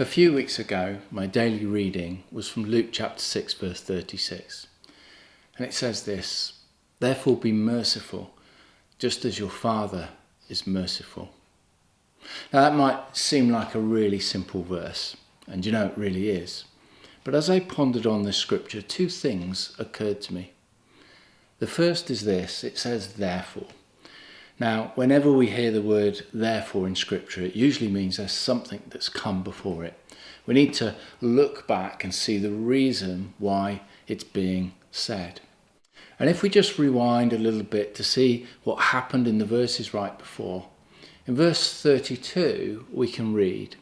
A few weeks ago, my daily reading was from Luke chapter 6, verse 36. And it says this: "Therefore be merciful, just as your Father is merciful." Now that might seem like a really simple verse, and you know it really is. But as I pondered on this scripture, two things occurred to me. The first is this: it says therefore. Now, whenever we hear the word therefore in scripture, it usually means there's something that's come before it. We need to look back and see the reason why it's being said. And if we just rewind a little bit to see what happened in the verses right before, in verse 32 we can read,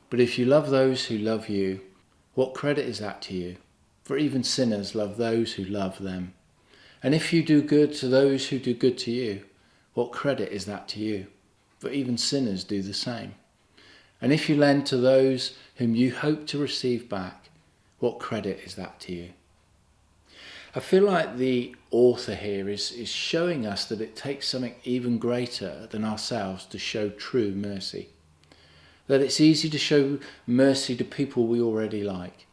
"But if you love those who love you, what credit is that to you? For even sinners love those who love them. And if you do good to those who do good to you, what credit is that to you? For even sinners do the same. And if you lend to those whom you hope to receive back, what credit is that to you?" I feel like the author here is showing us that it takes something even greater than ourselves to show true mercy. That it's easy to show mercy to people we already like.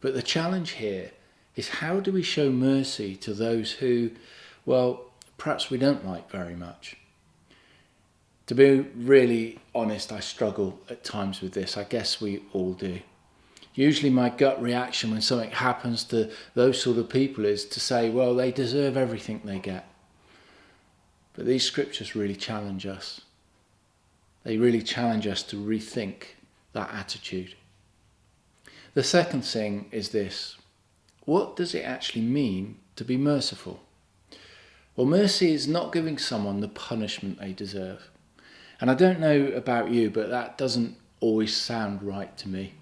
But the challenge here is, how do we show mercy to those who, well, perhaps we don't like very much? To be really honest, I struggle at times with this. I guess we all do. Usually my gut reaction when something happens to those sort of people is to say, well, they deserve everything they get. But these scriptures really challenge us. They really challenge us to rethink that attitude. The second thing is this: what does it actually mean to be merciful? Well, mercy is not giving someone the punishment they deserve. And I don't know about you, but that doesn't always sound right to me.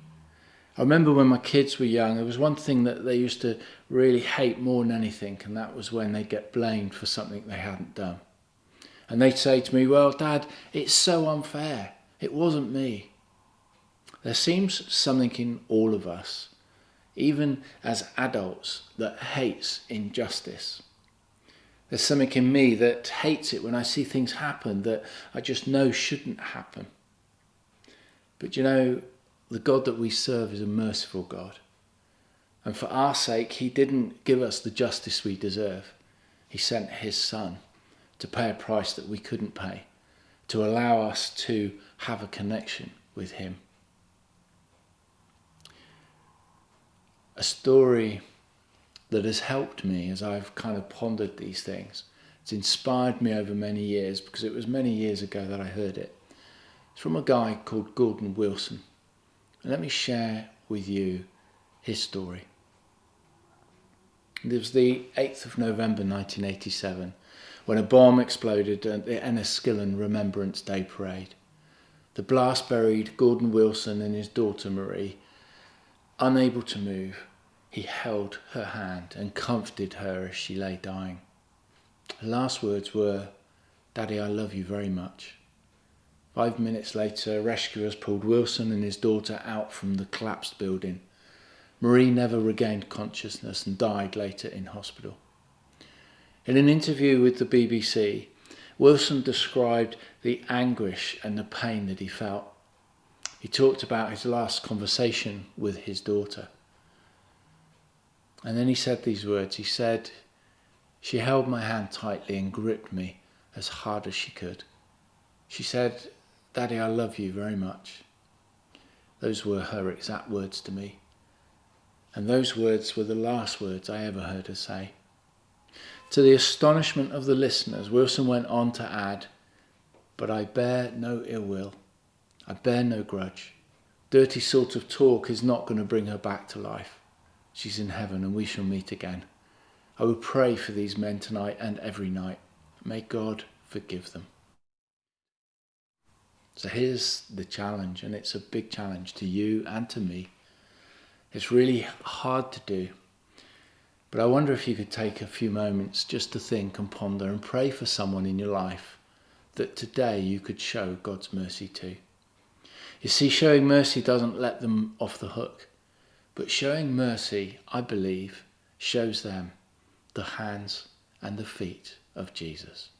I remember when my kids were young, there was one thing that they used to really hate more than anything, and that was when they'd get blamed for something they hadn't done. And they'd say to me, "Well, Dad, it's so unfair. It wasn't me." There seems something in all of us, even as adults, that hates injustice. There's something in me that hates it when I see things happen that I just know shouldn't happen. But you know, the God that we serve is a merciful God. And for our sake, he didn't give us the justice we deserve. He sent his Son to pay a price that we couldn't pay, to allow us to have a connection with him. A story that has helped me as I've kind of pondered these things. It's inspired me over many years, because it was many years ago that I heard it. It's from a guy called Gordon Wilson. And let me share with you his story. It was the 8th of November 1987 when a bomb exploded at the Enniskillen Remembrance Day parade. The blast buried Gordon Wilson and his daughter Marie. Unable to move, he held her hand and comforted her as she lay dying. Her last words were, "Daddy, I love you very much." 5 minutes later, rescuers pulled Wilson and his daughter out from the collapsed building. Marie never regained consciousness and died later in hospital. In an interview with the BBC, Wilson described the anguish and the pain that he felt. He talked about his last conversation with his daughter. And then he said these words. He said, "She held my hand tightly and gripped me as hard as she could. She said, 'Daddy, I love you very much.'" Those were her exact words to me. And those words were the last words I ever heard her say. To the astonishment of the listeners, Wilson went on to add, "But I bear no ill will. I bear no grudge. Dirty sort of talk is not going to bring her back to life. She's in heaven and we shall meet again. I will pray for these men tonight and every night. May God forgive them." So here's the challenge, and it's a big challenge to you and to me. It's really hard to do. But I wonder if you could take a few moments just to think and ponder and pray for someone in your life that today you could show God's mercy to. You see, showing mercy doesn't let them off the hook. But showing mercy, I believe, shows them the hands and the feet of Jesus.